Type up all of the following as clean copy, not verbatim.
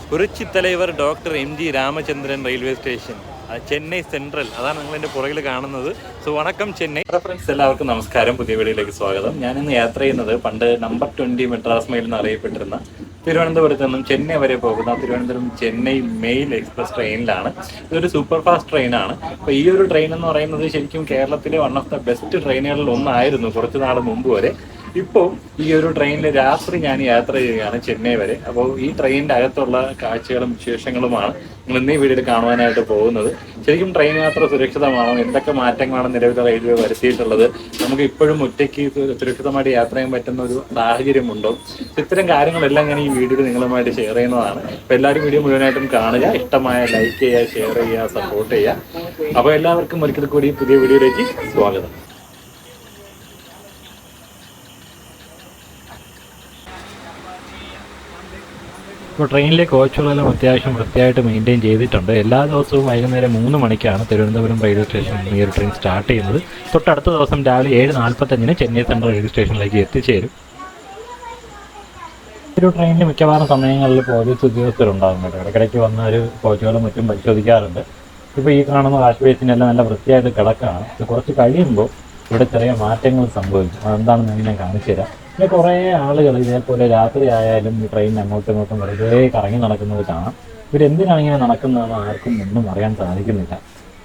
പുരട്சி தலைவர் doctor M G. Ramachandran railway station, Chennai central. അതാണ് നിങ്ങളെൻ്റെ പുറകിൽ കാണുന്നത്. സോ വണക്കം ചെന്നൈ ഫ്രണ്ട്സ്, എല്ലാവർക്കും നമസ്കാരം. പുതിയ വീഡിയോയിലേക്ക് സ്വാഗതം. ഞാനിന്ന് യാത്ര ചെയ്യുന്നത് പണ്ട് നമ്പർ 20 മെട്രാസ് മെയിൽ എന്ന് അറിയപ്പെട്ടിരുന്ന തിരുവനന്തപുരത്ത് നിന്നും ചെന്നൈ വരെ പോകുന്ന തിരുവനന്തപുരം ചെന്നൈ മെയിൽ എക്സ്പ്രസ് ട്രെയിനിലാണ്. ഇതൊരു സൂപ്പർ ഫാസ്റ്റ് ട്രെയിനാണ്. അപ്പോൾ ഈ ഒരു ട്രെയിൻ എന്ന് പറയുന്നത് ശരിക്കും കേരളത്തിലെ വൺ ഓഫ് ദ ബെസ്റ്റ് ട്രെയിനുകളിൽ ഒന്നായിരുന്നു കുറച്ച് നാൾ മുമ്പ് വരെ. ഇപ്പോൾ ഈ ഒരു ട്രെയിനിൽ രാത്രി ഞാൻ യാത്ര ചെയ്യുകയാണ് ചെന്നൈ വരെ. അപ്പോൾ ഈ ട്രെയിനിൻ്റെ അകത്തുള്ള കാഴ്ചകളും വിശേഷങ്ങളുമാണ് നിങ്ങൾ ഇന്നീ വീഡിയോയിൽ കാണുവാനായിട്ട് പോകുന്നത്. ശരിക്കും ട്രെയിൻ യാത്ര സുരക്ഷിതമാണോ, എന്തൊക്കെ മാറ്റങ്ങളാണ് നിലവിലെ റെയിൽവേ വരുത്തിയിട്ടുള്ളത്, നമുക്ക് ഇപ്പോഴും ഒറ്റയ്ക്ക് സുരക്ഷിതമായിട്ട് യാത്ര ചെയ്യാൻ പറ്റുന്ന ഒരു സാഹചര്യമുണ്ടോ, ഇത്തരം കാര്യങ്ങളെല്ലാം ഞാൻ ഈ വീഡിയോയിൽ നിങ്ങളുമായിട്ട് ഷെയർ ചെയ്യുന്നതാണ്. അപ്പോൾ എല്ലാവരും വീഡിയോ മുഴുവനായിട്ടും കാണുക, ഇഷ്ടമായ ലൈക്ക് ചെയ്യുക, ഷെയർ ചെയ്യുക, സപ്പോർട്ട് ചെയ്യുക. അപ്പോൾ എല്ലാവർക്കും ഒരിക്കൽ കൂടി പുതിയ വീഡിയോയിലേക്ക് സ്വാഗതം. ഇപ്പോൾ ട്രെയിനിലെ കോച്ചുകളെല്ലാം അത്യാവശ്യം വൃത്തിയായിട്ട് മെയിൻറ്റെയിൻ ചെയ്തിട്ടുണ്ട്. എല്ലാ ദിവസവും വൈകുന്നേരം 3 മണിക്കാണ് തിരുവനന്തപുരം റെയിൽവേ സ്റ്റേഷനിൽ ഈ ഒരു ട്രെയിൻ സ്റ്റാർട്ട് ചെയ്യുന്നത്. തൊട്ടടുത്ത ദിവസം രാവിലെ 7:45 ചെന്നൈ സെൻട്രൽ റെയിൽവേ സ്റ്റേഷനിലേക്ക് എത്തിച്ചേരും. ഒരു ട്രെയിനിൽ മിക്കവാറും സമയങ്ങളിൽ പോലീസ് ഉദ്യോഗസ്ഥരുണ്ടാകും കേട്ടോ. ഇടയ്ക്കിടയ്ക്ക് വന്ന ഒരു കോച്ചുകളും മറ്റും പരിശോധിക്കാറുണ്ട്. ഇപ്പോൾ ഈ കാണുന്ന വാഷ് ബേസിനെല്ലാം നല്ല വൃത്തിയായിട്ട് കിടക്കുകയാണ്. ഇത് കുറച്ച് കഴിയുമ്പോൾ ഇവിടെ ചെറിയ മാറ്റങ്ങൾ സംഭവിക്കും. അതെന്താണെന്ന് ഞാൻ കാണിച്ചു തരാം. പിന്നെ കുറേ ആളുകൾ ഇതേപോലെ രാത്രി ആയാലും ഈ ട്രെയിനിന് അങ്ങോട്ടും ഇങ്ങോട്ടും വെറുതെ കറങ്ങി നടക്കുന്നത് കാണാം. ഇവരെന്തിനാണ് ഇങ്ങനെ നടക്കുന്നതെന്ന് ആർക്കും ഒന്നും അറിയാൻ സാധിക്കുന്നില്ല.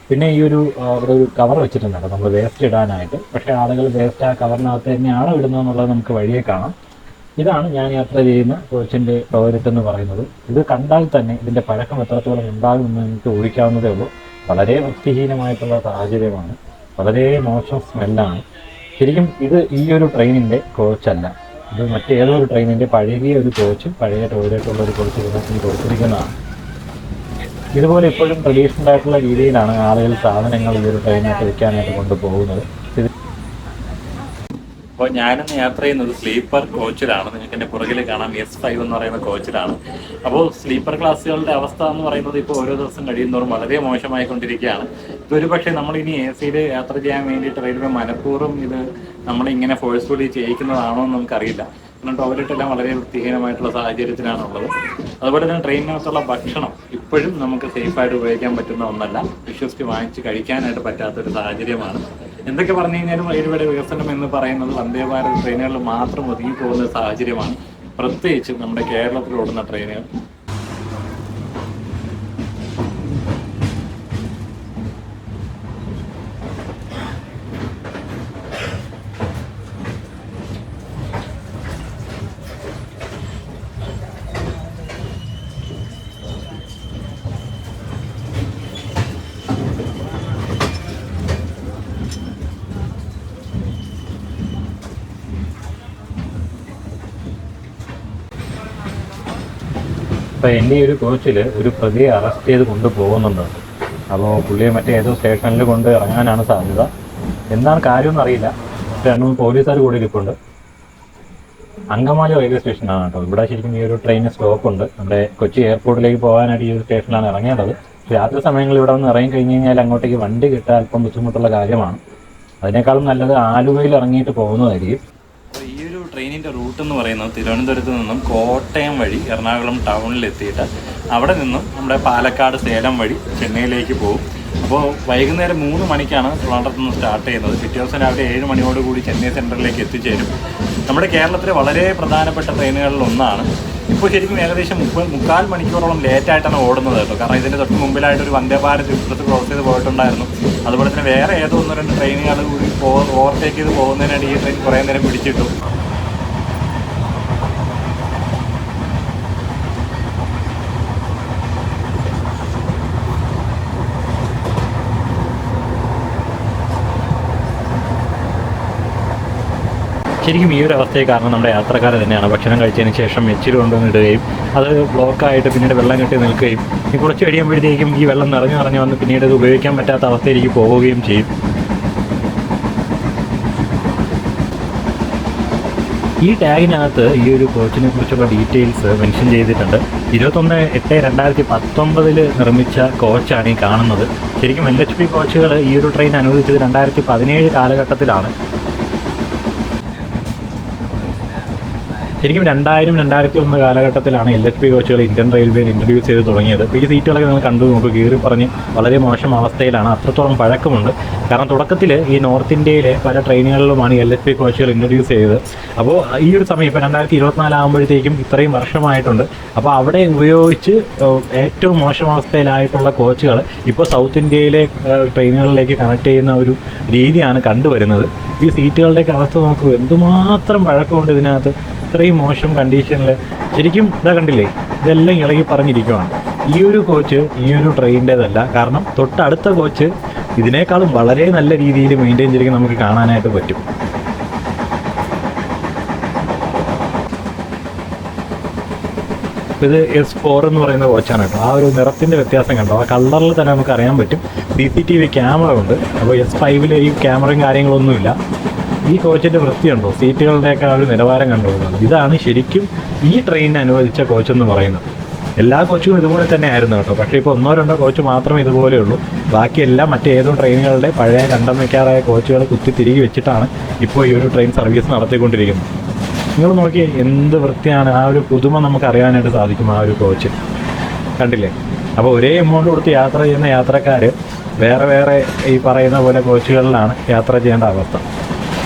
പിന്നെ ഈ ഒരു അവിടെ ഒരു കവർ വെച്ചിട്ടുണ്ട് നമ്മൾ വേസ്റ്റ് ഇടാനായിട്ട്. പക്ഷേ ആളുകൾ വേസ്റ്റ് ആ കവറിനകത്ത് തന്നെയാണോ ഇടുന്നതെന്നുള്ളത് നമുക്ക് വഴിയെ കാണാം. ഇതാണ് ഞാൻ യാത്ര ചെയ്യുന്ന കോച്ചിൻ്റെ ടോയ്ലറ്റ് എന്ന് പറയുന്നത്. ഇത് കണ്ടാൽ തന്നെ ഇതിൻ്റെ പഴക്കം എത്രത്തോളം ഉണ്ടാകുമെന്ന് എനിക്ക് ഊഹിക്കാവുന്നതേ ഉള്ളൂ. വളരെ വൃത്തിഹീനമായിട്ടുള്ള സാഹചര്യമാണ്, വളരെ മോശം സ്മെല്ലാണ്. ശരിക്കും ഇത് ഈ ഒരു ട്രെയിനിൻ്റെ കോച്ചല്ല, ഇത് മറ്റേതോ ഒരു ട്രെയിനിൻ്റെ പഴകിയ ഒരു കോച്ച്, പഴയ ടോയ്ലറ്റുള്ള ഒരു കോച്ച് ഇതിനകത്ത് കൊടുത്തിരിക്കുന്നതാണ്. ഇതുപോലെ ഇപ്പോഴും ട്രഡീഷണൽ ആയിട്ടുള്ള രീതിയിലാണ് ആളുകൾ സാധനങ്ങൾ ഈ ഒരു ട്രെയിനകത്ത് വയ്ക്കാനായിട്ട് കൊണ്ടുപോകുന്നത്. അപ്പോൾ ഞാനിന്ന് യാത്ര ചെയ്യുന്നത് സ്ലീപ്പർ കോച്ചിലാണ്. നിങ്ങൾക്ക് എൻ്റെ പുറകിൽ കാണാം S5 എന്ന് പറയുന്ന കോച്ചിലാണ്. അപ്പോൾ സ്ലീപ്പർ ക്ലാസ്സുകളുടെ അവസ്ഥ എന്ന് പറയുന്നത് ഇപ്പോൾ ഓരോ ദിവസം കഴിയുന്നതോറും വളരെ മോശമായിക്കൊണ്ടിരിക്കുകയാണ്. ഇതൊരു പക്ഷേ നമ്മളിനി AC-യിൽ യാത്ര ചെയ്യാൻ വേണ്ടിയിട്ട് റെയിൽവേ മനഃപൂർവ്വം ഇത് നമ്മളിങ്ങനെ ഫോഴ്സ്ഫുള്ളി ചെയ്യിക്കുന്നതാണോ എന്ന് നമുക്കറിയില്ല. കാരണം ടോയ്ലറ്റെല്ലാം വളരെ വൃത്തിഹീനമായിട്ടുള്ള സാഹചര്യത്തിലാണുള്ളത്. അതുപോലെ തന്നെ ട്രെയിനിനകത്തുള്ള ഭക്ഷണം ഇപ്പോഴും നമുക്ക് സേഫായിട്ട് ഉപയോഗിക്കാൻ പറ്റുന്ന ഒന്നല്ല, വിശ്വസിച്ച് വാങ്ങിച്ച് കഴിക്കാനായിട്ട് പറ്റാത്തൊരു സാഹചര്യമാണ്. എന്തൊക്കെ പറഞ്ഞു കഴിഞ്ഞാലും റെയിൽവേയുടെ വികസനം എന്ന് പറയുന്നത് വന്ദേ ഭാരത് ട്രെയിനുകളിൽ മാത്രം ഒതുങ്ങി പോകുന്ന സാഹചര്യമാണ്, പ്രത്യേകിച്ച് നമ്മുടെ കേരളത്തിൽ ഓടുന്ന ട്രെയിനുകൾ. അപ്പോൾ എൻ്റെ ഈ ഒരു കോച്ചിൽ ഒരു പ്രതിയെ അറസ്റ്റ് ചെയ്ത് കൊണ്ടുപോകുന്നുണ്ട്. അപ്പോൾ പുള്ളിയെ മറ്റേതോ സ്റ്റേഷനിൽ കൊണ്ട് ഇറങ്ങാനാണ് സാധ്യത. എന്താണ് കാര്യമെന്ന് അറിയില്ല. 2-3 പോലീസുകാർ കൂടി ഇരിപ്പുണ്ട്. അങ്കമാലി റെയിൽവേ സ്റ്റേഷനാണ് കേട്ടോ. ഇവിടെ ശരിക്കും ഈ ഒരു ട്രെയിന് സ്റ്റോപ്പുണ്ട്. നമ്മുടെ കൊച്ചി എയർപോർട്ടിലേക്ക് പോകാനായിട്ട് ഈ ഒരു സ്റ്റേഷനിലാണ് ഇറങ്ങേണ്ടത്. രാത്രി സമയങ്ങളിൽ ഇവിടെ നിന്ന് ഇറങ്ങി കഴിഞ്ഞ് കഴിഞ്ഞാൽ അങ്ങോട്ടേക്ക് വണ്ടി കിട്ടാൻ അല്പം ബുദ്ധിമുട്ടുള്ള കാര്യമാണ്. അതിനേക്കാളും നല്ലത് ആലുവയിൽ ഇറങ്ങിയിട്ട് പോകുന്നതായിരിക്കും. അപ്പോൾ ഈ ഒരു ട്രെയിനിൻ്റെ റൂട്ട് എന്ന് പറയുന്നത് തിരുവനന്തപുരത്ത് നിന്നും കോട്ടയം വഴി എറണാകുളം ടൗണിൽ എത്തിയിട്ട് അവിടെ നിന്നും നമ്മുടെ പാലക്കാട് സേലം വഴി ചെന്നൈയിലേക്ക് പോകും. അപ്പോൾ വൈകുന്നേരം 3 മണിക്കാണ് ട്രിവാൻഡ്രത്ത് നിന്ന് സ്റ്റാർട്ട് ചെയ്യുന്നത്. പിറ്റേ ദിവസം രാവിലെ 7 മണിയോടുകൂടി ചെന്നൈ സെൻട്രലിലേക്ക് എത്തിച്ചേരും. നമ്മുടെ കേരളത്തിലെ വളരെ പ്രധാനപ്പെട്ട ട്രെയിനുകളിൽ ഒന്നാണ്. ഇപ്പോൾ ശരിക്കും ഏകദേശം 3/4 മണിക്കൂറോളം ലേറ്റായിട്ടാണ് ഓടുന്നത് കേട്ടോ. കാരണം ഇതിൻ്റെ തൊട്ട് മുമ്പിലായിട്ട് ഒരു വന്ദേ ഭാരത് എക്സ്പ്രസ് ക്രോസ് ചെയ്ത് പോയിട്ടുണ്ടായിരുന്നു. അതുപോലെ തന്നെ വേറെ ഏതോ 1-2 ട്രെയിനുകൾ കൂടി ഓവർടേക്ക് ചെയ്ത് പോകുന്നതിനായിട്ട് ഈ ട്രെയിൻ കുറേ നേരം പിടിച്ചിട്ടു. ശരിക്കും ഈ ഒരു അവസ്ഥയെ കാരണം നമ്മുടെ യാത്രക്കാർ തന്നെയാണ്. ഭക്ഷണം കഴിച്ചതിന് ശേഷം എച്ചിൽ കൊണ്ടുവന്നിടുകയും അത് ബ്ലോക്കായിട്ട് പിന്നീട് വെള്ളം കെട്ടി നിൽക്കുകയും കുറച്ച് കഴിയുമ്പോഴത്തേക്കും ഈ വെള്ളം നിറഞ്ഞു വന്ന് പിന്നീട് ഇത് ഉപയോഗിക്കാൻ പറ്റാത്ത അവസ്ഥയിലേക്ക് പോവുകയും ചെയ്യും. ഈ ടാഗിനകത്ത് ഈ ഒരു കോച്ചിനെ കുറിച്ചുള്ള ഡീറ്റെയിൽസ് മെൻഷൻ ചെയ്തിട്ടുണ്ട്. 21/8/2019 നിർമ്മിച്ച കോച്ചാണ് ഈ കാണുന്നത്. ശരിക്കും LHB കോച്ചുകൾ ഈ ഒരു ട്രെയിൻ അനുവദിച്ചത് 2017 കാലഘട്ടത്തിലാണ്. ശരിക്കും 2000-2001 കാലഘട്ടത്തിലാണ് LHB കോച്ചുകൾ ഇന്ത്യൻ റെയിൽവേയിൽ ഇൻട്രൊഡ്യൂസ് ചെയ്ത് തുടങ്ങിയത്. അപ്പോൾ ഈ സീറ്റുകളൊക്കെ നിങ്ങൾ കണ്ടു നോക്കുക, കീറി പറഞ്ഞ് വളരെ മോശം അവസ്ഥയിലാണ്, അത്രത്തോളം പഴക്കമുണ്ട്. കാരണം തുടക്കത്തിൽ ഈ നോർത്ത് ഇന്ത്യയിലെ പല ട്രെയിനുകളിലുമാണ് LHB കോച്ചുകൾ ഇൻട്രൊഡ്യൂസ് ചെയ്തത്. അപ്പോൾ ഈ ഒരു സമയം ഇപ്പോൾ 2024 ആകുമ്പോഴത്തേക്കും ഇത്രയും വർഷമായിട്ടുണ്ട്. അപ്പോൾ അവിടെ ഉപയോഗിച്ച് ഏറ്റവും മോശം അവസ്ഥയിലായിട്ടുള്ള കോച്ചുകൾ ഇപ്പോൾ സൗത്ത് ഇന്ത്യയിലെ ട്രെയിനുകളിലേക്ക് കണക്ട് ചെയ്യുന്ന ഒരു രീതിയാണ് കണ്ടുവരുന്നത്. ഈ സീറ്റുകളുടെയൊക്കെ അവസ്ഥ നോക്കൂ, എന്തുമാത്രം പഴക്കമുണ്ട് ഇതിനകത്ത്, ഇത്രയും മോശം കണ്ടീഷനിൽ. ശരിക്കും ഇതാ കണ്ടില്ലേ, ഇതെല്ലാം ഇളകി പറഞ്ഞിരിക്കുവാണ്. ഈ ഒരു കോച്ച് ഈ ഒരു ട്രെയിനിൻ്റേതല്ല, കാരണം തൊട്ടടുത്ത കോച്ച് ഇതിനേക്കാളും വളരെ നല്ല രീതിയിൽ മെയിൻറ്റെയിൻ ചെയ്തിരിക്കും നമുക്ക് കാണാനായിട്ട് പറ്റും. ഇത് S4 എന്ന് പറയുന്ന കോച്ചാണ് കേട്ടോ. ആ ഒരു നിറത്തിൻ്റെ വ്യത്യാസം കണ്ടോ, ആ കളറിൽ തന്നെ നമുക്ക് അറിയാൻ പറ്റും. CCTV ക്യാമറ ഉണ്ട്. അപ്പോൾ S5 ഈ ക്യാമറയും കാര്യങ്ങളൊന്നുമില്ല. ഈ കോച്ചിൻ്റെ വൃത്തിയുണ്ടോ, സീറ്റുകളുടെയൊക്കെ ആ ഒരു നിലവാരം കണ്ടുപോകുന്നത്. ഇതാണ് ശരിക്കും ഈ ട്രെയിനിന് അനുവദിച്ച കോച്ചെന്ന് പറയുന്നത്. എല്ലാ കോച്ചുകളും ഇതുപോലെ തന്നെ ആയിരുന്നു കേട്ടോ. പക്ഷേ ഇപ്പോൾ 1-2 കോച്ച് മാത്രമേ ഇതുപോലെയുള്ളൂ. ബാക്കിയെല്ലാം മറ്റേതോ ട്രെയിനുകളുടെ പഴയ കണ്ടം വയ്ക്കാറായ കോച്ചുകൾ കുത്തി തിരികെ വെച്ചിട്ടാണ് ഇപ്പോൾ ഈ ഒരു ട്രെയിൻ സർവീസ് നടത്തിക്കൊണ്ടിരിക്കുന്നത്. നിങ്ങൾ നോക്കിയേ എന്ത് വൃത്തിയാണ്, ആ ഒരു പുതുമ നമുക്ക് അറിയാനായിട്ട് സാധിക്കും ആ ഒരു കോച്ച്. കണ്ടില്ലേ? അപ്പോൾ ഒരേ എമൗണ്ട് കൊടുത്ത് യാത്ര ചെയ്യുന്ന യാത്രക്കാർ വേറെ വേറെ ഈ പറയുന്ന പോലെ കോച്ചുകളിലാണ് യാത്ര ചെയ്യേണ്ട അവസ്ഥ.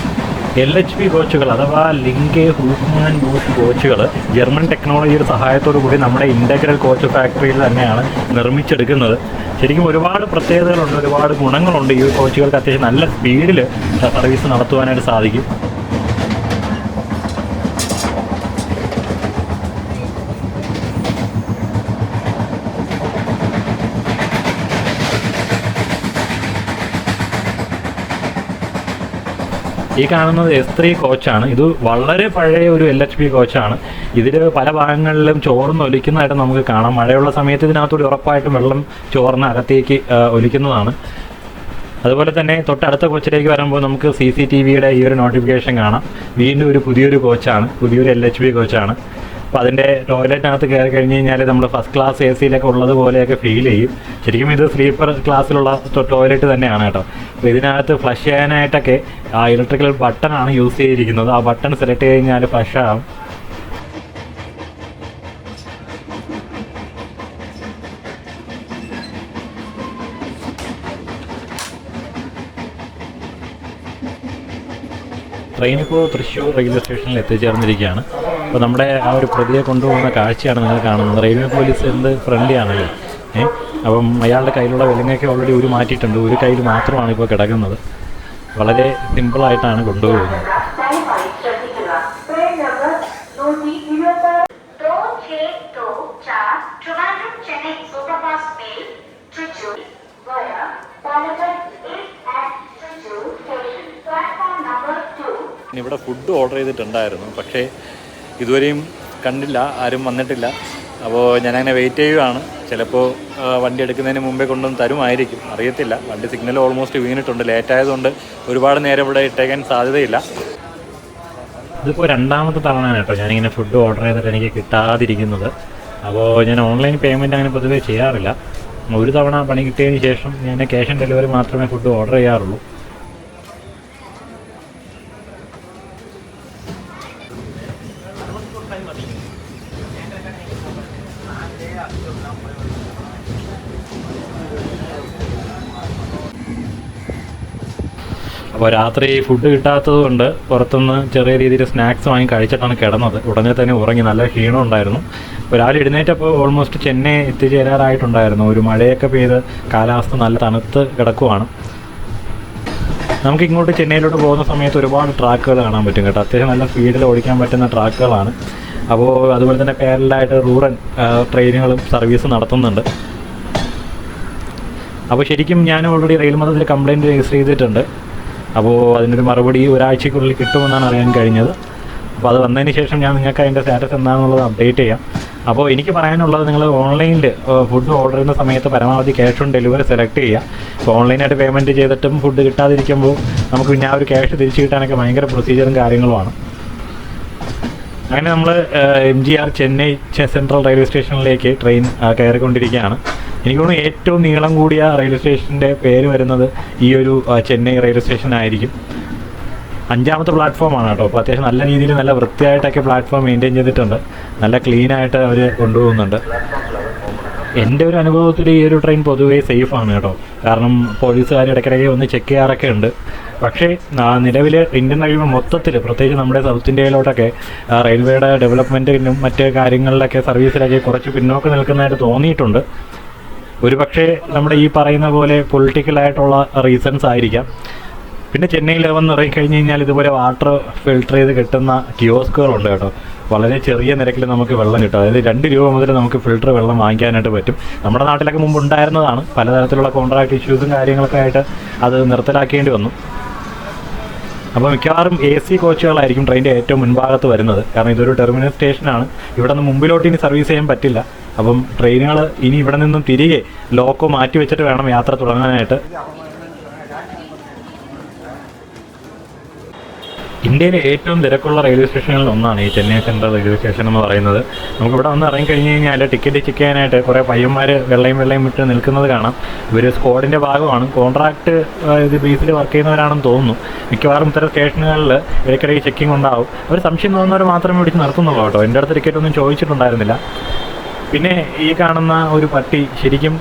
LHB കോച്ചുകൾ അഥവാ ലിങ്കെ ഹൂഫ്മാൻ ബോഷ് കോച്ചുകൾ ജർമ്മൻ ടെക്നോളജിയുടെ സഹായത്തോടു കൂടി നമ്മുടെ ഇൻ്റഗ്രൽ കോച്ച് ഫാക്ടറിയിൽ തന്നെയാണ് നിർമ്മിച്ചെടുക്കുന്നത്. ശരിക്കും ഒരുപാട് പ്രത്യേകതകളുണ്ട്, ഒരുപാട് ഗുണങ്ങളുണ്ട്. ഈ കോച്ചുകൾക്ക് അത്യാവശ്യം നല്ല സ്പീഡിൽ സർവീസ് നടത്തുവാനായിട്ട് സാധിക്കും. ഈ കാണുന്നത് S3 കോച്ചാണ്. ഇത് വളരെ പഴയ ഒരു LHB കോച്ചാണ്. ഇതിൽ പല ഭാഗങ്ങളിലും ചോർന്ന് ഒലിക്കുന്നതായിട്ട് നമുക്ക് കാണാം. മഴയുള്ള സമയത്ത് ഇതിനകത്തൂടെ ഉറപ്പായിട്ടും വെള്ളം ചോർന്ന് അകത്തേക്ക് ഒലിക്കുന്നതാണ്. അതുപോലെ തന്നെ തൊട്ടടുത്ത കോച്ചിലേക്ക് വരുമ്പോൾ നമുക്ക് CCTVയുടെ ഈ ഒരു നോട്ടിഫിക്കേഷൻ കാണാം. വീണ്ടും ഒരു പുതിയൊരു കോച്ചാണ്, പുതിയൊരു LHB കോച്ചാണ്. അപ്പോൾ അതിൻ്റെ ടോയ്ലറ്റിനകത്ത് കയറി കഴിഞ്ഞ് കഴിഞ്ഞാൽ നമ്മൾ ഫസ്റ്റ് ക്ലാസ് AC-യിലൊക്കെ ഉള്ളതുപോലെയൊക്കെ ഫീൽ ചെയ്യും. ശരിക്കും ഇത് സ്ലീപ്പർ ക്ലാസ്സിലുള്ള ടോയ്ലറ്റ് തന്നെയാണ് കേട്ടോ. അപ്പോൾ ഇതിനകത്ത് ഫ്ലഷ് ചെയ്യാനായിട്ടൊക്കെ ആ ഇലക്ട്രിക്കൽ ബട്ടണാണ് യൂസ് ചെയ്തിരിക്കുന്നത്. ആ ബട്ടൺ സെലക്ട് ചെയ്ത് കഴിഞ്ഞാൽ ഫ്ലഷ് ആകും. ട്രെയിൻ ഇപ്പോൾ തൃശ്ശൂർ റെയിൽവേ സ്റ്റേഷനിൽ എത്തിച്ചേർന്നിരിക്കുകയാണ്. അപ്പോൾ നമ്മുടെ ആ ഒരു പ്രതിയെ കൊണ്ടുപോകുന്ന കാഴ്ചയാണ് നിങ്ങൾ കാണുന്നത്. റെയിൽവേ പോലീസ് എന്ത് ഫ്രണ്ട്ലി ആണല്ലേ. അപ്പം അയാളുടെ കയ്യിലുള്ള വിലങ്ങൊക്കെ ഓൾറെഡി ഒരു മാറ്റിയിട്ടുണ്ട്. ഒരു കയ്യിൽ മാത്രമാണ് ഇപ്പോൾ കിടക്കുന്നത്. വളരെ സിമ്പിളായിട്ടാണ് കൊണ്ടുപോകുന്നത്. ഇവിടെ ഫുഡ് ഓർഡർ ചെയ്തിട്ടുണ്ടായിരുന്നു, പക്ഷേ ഇതുവരെയും കണ്ടില്ല, ആരും വന്നിട്ടില്ല. അപ്പോൾ ഞാനങ്ങനെ വെയിറ്റ് ചെയ്യുകയാണ്. ചിലപ്പോൾ വണ്ടി എടുക്കുന്നതിന് മുമ്പേ കൊണ്ടുവന്ന് തരുമായിരിക്കും, അറിയത്തില്ല. വണ്ടി സിഗ്നൽ ഓൾമോസ്റ്റ് വീണിട്ടുണ്ട്. ലേറ്റായതുകൊണ്ട് ഒരുപാട് നേരം ഇവിടെ ഇട്ടേക്കാൻ സാധ്യതയില്ല. ഇതിപ്പോൾ 2ാമത്തെ തവണയാണ് കേട്ടോ ഞാനിങ്ങനെ ഫുഡ് ഓർഡർ ചെയ്തിട്ട് എനിക്ക് കിട്ടാതിരിക്കുന്നത്. അപ്പോൾ ഞാൻ ഓൺലൈൻ പേയ്മെൻറ്റ് അങ്ങനെ പൊതുവേ ചെയ്യാറില്ല. ഒരു തവണ പണി കിട്ടിയതിന് ശേഷം ഞാൻ ക്യാഷ് ഓൺ ഡെലിവറി മാത്രമേ ഫുഡ് ഓർഡർ ചെയ്യാറുള്ളൂ. അപ്പോൾ രാത്രി ഫുഡ് കിട്ടാത്തത് കൊണ്ട് പുറത്തുനിന്ന് ചെറിയ രീതിയിൽ സ്നാക്സ് വാങ്ങി കഴിച്ചിട്ടാണ് കിടന്നത്. ഉടനെ തന്നെ ഉറങ്ങി, നല്ല ക്ഷീണം ഉണ്ടായിരുന്നു. അപ്പോൾ രാവിലെ എഴുന്നേറ്റപ്പോൾ ഓൾമോസ്റ്റ് ചെന്നൈ എത്തിച്ചേരാറായിട്ടുണ്ടായിരുന്നു. ഒരു മഴയൊക്കെ പെയ്ത് കാലാവസ്ഥ നല്ല തണുത്ത് കിടക്കുവാണ്. നമുക്കിങ്ങോട്ട് ചെന്നൈയിലോട്ട് പോകുന്ന സമയത്ത് ഒരുപാട് ട്രാക്കുകൾ കാണാൻ പറ്റും കേട്ടോ. അത്യാവശ്യം നല്ല സ്പീഡിൽ ഓടിക്കാൻ പറ്റുന്ന ട്രാക്കുകളാണ്. അപ്പോൾ അതുപോലെ തന്നെ പാരലായിട്ട് റൂറൽ ട്രെയിനുകളും സർവീസ് നടത്തുന്നുണ്ട്. അപ്പോൾ ശരിക്കും ഞാൻ ഓൾറെഡി റെയിൽ മതത്തിൽ കംപ്ലയിൻറ്റ് രജിസ്റ്റർ ചെയ്തിട്ടുണ്ട്. അപ്പോൾ അതിനൊരു മറുപടി ഒരാഴ്ചയ്ക്കുള്ളിൽ കിട്ടുമെന്നാണ് അറിയാൻ കഴിഞ്ഞത്. അപ്പോൾ അത് വന്നതിന് ശേഷം ഞാൻ നിങ്ങൾക്ക് അതിൻ്റെ സ്റ്റാറ്റസ് എന്താണെന്നുള്ളത് അപ്ഡേറ്റ് ചെയ്യാം. അപ്പോൾ എനിക്ക് പറയാനുള്ളത്, നിങ്ങൾ ഓൺലൈനിൽ ഫുഡ് ഓർഡർ ചെയ്യുന്ന സമയത്ത് പരമാവധി ക്യാഷ് ഓൺ ഡെലിവറി സെലക്ട് ചെയ്യുക. ഇപ്പോൾ ഓൺലൈനായിട്ട് പേയ്മെൻറ്റ് ചെയ്തിട്ടും ഫുഡ് കിട്ടാതിരിക്കുമ്പോൾ നമുക്ക് പിന്നെ ആ ഒരു ക്യാഷ് തിരിച്ചു കിട്ടാനൊക്കെ ഭയങ്കര പ്രൊസീജിയറും കാര്യങ്ങളുമാണ്. അങ്ങനെ നമ്മൾ MGR ചെന്നൈ സെൻട്രൽ റെയിൽവേ സ്റ്റേഷനിലേക്ക് ട്രെയിൻ കയറിക്കൊണ്ടിരിക്കുകയാണ്. എനിക്ക് തോന്നുന്നു ഏറ്റവും നീളം കൂടിയ റെയിൽവേ സ്റ്റേഷൻ്റെ പേര് വരുന്നത് ഈ ഒരു ചെന്നൈ റെയിൽവേ സ്റ്റേഷൻ ആയിരിക്കും. 5ാമത്തെ പ്ലാറ്റ്ഫോമാണ് കേട്ടോ. അപ്പോൾ അത്യാവശ്യം നല്ല രീതിയിൽ നല്ല വൃത്തിയായിട്ടൊക്കെ പ്ലാറ്റ്ഫോം മെയിൻറ്റെയിൻ ചെയ്തിട്ടുണ്ട്. നല്ല ക്ലീനായിട്ട് അവർ കൊണ്ടുപോകുന്നുണ്ട്. എൻ്റെ ഒരു അനുഭവത്തിൽ ഈ ഒരു ട്രെയിൻ പൊതുവേ സേഫാണ് കേട്ടോ. കാരണം പോലീസുകാർ ഇടയ്ക്കിടയ്ക്ക് ഒന്ന് ചെക്ക് ചെയ്യാറൊക്കെ ഉണ്ട്. പക്ഷേ നിലവിൽ ഇന്ത്യൻ റെയിൽവേ മൊത്തത്തിൽ, പ്രത്യേകിച്ച് നമ്മുടെ സൗത്ത് ഇന്ത്യയിലോട്ടൊക്കെ റെയിൽവേയുടെ ഡെവലപ്മെൻറ്റിനും മറ്റ് കാര്യങ്ങളിലൊക്കെ സർവീസിലൊക്കെ കുറച്ച് പിന്നോക്കം നിൽക്കുന്നതായിട്ട് തോന്നിയിട്ടുണ്ട്. ഒരുപക്ഷെ നമ്മുടെ ഈ പറയുന്ന പോലെ പൊളിറ്റിക്കലായിട്ടുള്ള റീസൺസ് ആയിരിക്കാം. പിന്നെ ചെന്നൈയിൽ വന്ന് ഇറങ്ങിക്കഴിഞ്ഞ് കഴിഞ്ഞാൽ ഇതുപോലെ വാട്ടർ ഫിൽട്ടർ ചെയ്ത് കിട്ടുന്ന കിയോസ്കുകളുണ്ട് കേട്ടോ. വളരെ ചെറിയ നിരക്കിൽ നമുക്ക് വെള്ളം കിട്ടും. അതായത് 2 രൂപ മുതൽ നമുക്ക് ഫിൽട്ടർ വെള്ളം വാങ്ങിക്കാനായിട്ട് പറ്റും. നമ്മുടെ നാട്ടിലൊക്കെ മുമ്പ് ഉണ്ടായിരുന്നതാണ്. പലതരത്തിലുള്ള കോൺട്രാക്ട് ഇഷ്യൂസും കാര്യങ്ങളൊക്കെ ആയിട്ട് അത് നിർത്തലാക്കേണ്ടി വന്നു. അപ്പോൾ മിക്കവാറും AC കോച്ചുകളായിരിക്കും ട്രെയിനിൻ്റെ ഏറ്റവും മുൻഭാഗത്ത് വരുന്നത്. കാരണം ഇതൊരു ടെർമിനൽ സ്റ്റേഷനാണ്. ഇവിടെ നിന്ന് മുമ്പിലോട്ട് ഇനി സർവീസ് ചെയ്യാൻ പറ്റില്ല. അപ്പം ട്രെയിനുകൾ ഇനി ഇവിടെ നിന്നും തിരികെ ലോക്കോ മാറ്റി വെച്ചിട്ട് വേണം യാത്ര തുടങ്ങാനായിട്ട്. ഇന്ത്യയിലെ ഏറ്റവും തിരക്കുള്ള റെയിൽവേ സ്റ്റേഷനുകളിൽ ഒന്നാണ് ഈ ചെന്നൈ സെൻട്രൽ റെയിൽവേ സ്റ്റേഷൻ എന്ന് പറയുന്നത്. നമുക്കിവിടെ വന്ന് ഇറങ്ങിക്കഴിഞ്ഞ് കഴിഞ്ഞാൽ ടിക്കറ്റ് ചെക്ക് ചെയ്യാനായിട്ട് കുറേ പയ്യന്മാർ വെള്ളയും വിട്ട് നിൽക്കുന്നത് കാണാം. ഇവർ സ്ക്വാഡിൻ്റെ ഭാഗമാണ്. കോൺട്രാക്ട് ഇത് ബേസിൽ വർക്ക് ചെയ്യുന്നവരാണെന്ന് തോന്നുന്നു. മിക്കവാറും ഇത്തരം സ്റ്റേഷനുകളിൽ ഇടയ്ക്കിടയ്ക്ക് ചെക്കിംഗ് ഉണ്ടാവും. അവർ സംശയം തോന്നുന്നവർ മാത്രമേ പിടിച്ച് നിർത്തുന്നുള്ളൂ കേട്ടോ. എൻ്റെ അടുത്ത് ടിക്കറ്റൊന്നും ചോദിച്ചിട്ടുണ്ടായിരുന്നില്ല. പിന്നെ ഈ കാണുന്ന ഒരു പട്ടി ശരിക്കും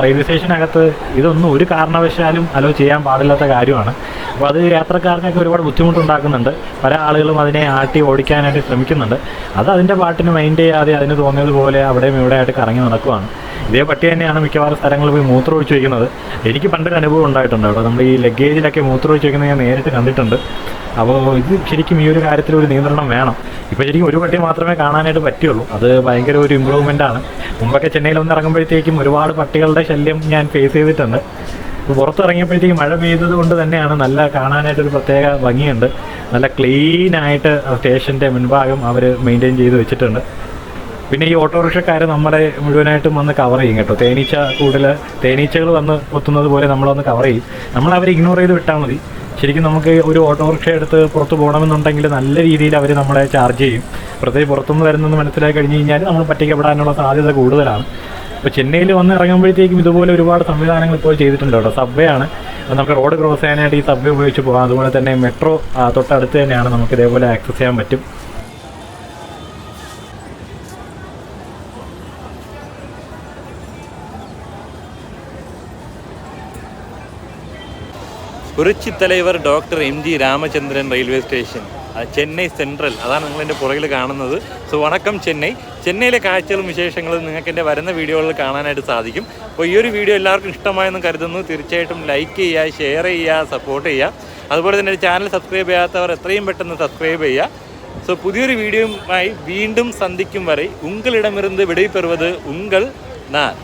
റെയിൽവേ സ്റ്റേഷനകത്ത് ഇതൊന്നും ഒരു കാരണവശാലും അലോ ചെയ്യാൻ പാടില്ലാത്ത കാര്യമാണ്. അപ്പോൾ അത് യാത്രക്കാർക്കൊക്കെ ഒരുപാട് ബുദ്ധിമുട്ടുണ്ടാക്കുന്നുണ്ട്. പല ആളുകളും അതിനെ ആട്ടി ഓടിക്കാനായിട്ട് ശ്രമിക്കുന്നുണ്ട്. അത് അതിൻ്റെ പാട്ടിന് മൈൻഡ് ചെയ്യാതെ അതിന് തോന്നിയതുപോലെ അവിടെയും ഇവിടെയായിട്ട് കറങ്ങി നടക്കുവാണ്. ഇതേ പട്ടി തന്നെയാണ് മിക്കവാറും സ്ഥലങ്ങളിൽ പോയി മൂത്രമൊഴിച്ച് വയ്ക്കുന്നത്. എനിക്ക് പണ്ടൊരു അനുഭവം ഉണ്ടായിട്ടുണ്ട് കേട്ടോ. നമ്മൾ ഈ ലഗേജിലൊക്കെ മൂത്രമൊഴിച്ച് വയ്ക്കുന്നത് ഞാൻ നേരിട്ട് കണ്ടിട്ടുണ്ട്. അപ്പോൾ ഇത് ശരിക്കും ഈ ഒരു കാര്യത്തിൽ ഒരു നിയന്ത്രണം വേണം. ഇപ്പോൾ ശരിക്കും ഒരു പട്ടി മാത്രമേ കാണാനായിട്ട് പറ്റുള്ളൂ. അത് ഭയങ്കര ഒരു ഇമ്പ്രൂവ്മെൻ്റ് ആണ്. മുമ്പൊക്കെ ചെന്നൈയിൽ ഒന്ന് ഇറങ്ങുമ്പോഴത്തേക്കും ഒരുപാട് പട്ടികളുടെ ശല്യം ഞാൻ ഫേസ് ചെയ്തിട്ടുണ്ട്. ഇപ്പോൾ പുറത്തിറങ്ങിയപ്പോഴത്തേക്കും മഴ പെയ്തത് കൊണ്ട് തന്നെയാണ് നല്ല കാണാനായിട്ടൊരു പ്രത്യേക ഭംഗിയുണ്ട്. നല്ല ക്ലീനായിട്ട് സ്റ്റേഷൻ്റെ മുൻഭാഗം അവർ മെയിൻറ്റെയിൻ ചെയ്ത് വെച്ചിട്ടുണ്ട്. പിന്നെ ഈ ഓട്ടോറിക്ഷക്കാർ നമ്മളെ മുഴുവനായിട്ടും വന്ന് കവർ ചെയ്യും കേട്ടോ. തേനീച്ചകൾ വന്ന് കൊത്തുന്നത് പോലെ നമ്മളൊന്ന് കവർ ചെയ്യും. നമ്മളവരെ ഇഗ്നോർ ചെയ്ത് വിട്ടാൽ മതി. ശരിക്കും നമുക്ക് ഒരു ഓട്ടോറിക്ഷ എടുത്ത് പുറത്ത് പോകണമെന്നുണ്ടെങ്കിൽ നല്ല രീതിയിൽ അവർ നമ്മളെ ചാർജ് ചെയ്യും. പ്രത്യേകിച്ച് പുറത്തുനിന്ന് വരുന്നെന്ന് മനസ്സിലാക്കി കഴിഞ്ഞ് കഴിഞ്ഞാൽ നമ്മൾ പറ്റിക്കപ്പെടാനുള്ള സാധ്യത കൂടുതലാണ്. ഇപ്പോൾ ചെന്നൈയിൽ വന്ന് ഇറങ്ങുമ്പോഴത്തേക്കും ഇതുപോലെ ഒരുപാട് സംവിധാനങ്ങൾ ഇപ്പോൾ ചെയ്തിട്ടുണ്ട് കേട്ടോ. സബ്വേ ആണ്. നമുക്ക് റോഡ് ക്രോസ് ചെയ്യാനായിട്ട് ഈ സബ്വേ ഉപയോഗിച്ച് പോകാം. അതുപോലെ തന്നെ മെട്രോ തൊട്ടടുത്ത് തന്നെയാണ്. നമുക്ക് ഇതേപോലെ ആക്സസ് ചെയ്യാൻ പറ്റും. പുരட்சி தலைவர் doctor MG Ramachandran railway station, Chennai central, അതാണ് നിങ്ങളെൻ്റെ പുറകിൽ കാണുന്നത്. സോ വണക്കം ചെന്നൈ. ചെന്നൈയിലെ കാഴ്ചകളും വിശേഷങ്ങളും നിങ്ങൾക്ക് എൻ്റെ വരുന്ന വീഡിയോകളിൽ കാണാനായിട്ട് സാധിക്കും. അപ്പോൾ ഈ ഒരു വീഡിയോ എല്ലാവർക്കും ഇഷ്ടമായെന്ന് കരുതുന്നു. തീർച്ചയായിട്ടും ലൈക്ക് ചെയ്യുക, ഷെയർ ചെയ്യുക, സപ്പോർട്ട് ചെയ്യുക. അതുപോലെ തന്നെ ചാനൽ സബ്സ്ക്രൈബ് ചെയ്യാത്തവർ എത്രയും പെട്ടെന്ന് സബ്സ്ക്രൈബ് ചെയ്യുക. സോ പുതിയൊരു വീഡിയോയുമായി വീണ്ടും സന്ധിക്കും വരെ ഉങ്കളിടമിരുന്ന് വിടൈപ്പെറുவது ഉങ്കൾ ഞാൻ.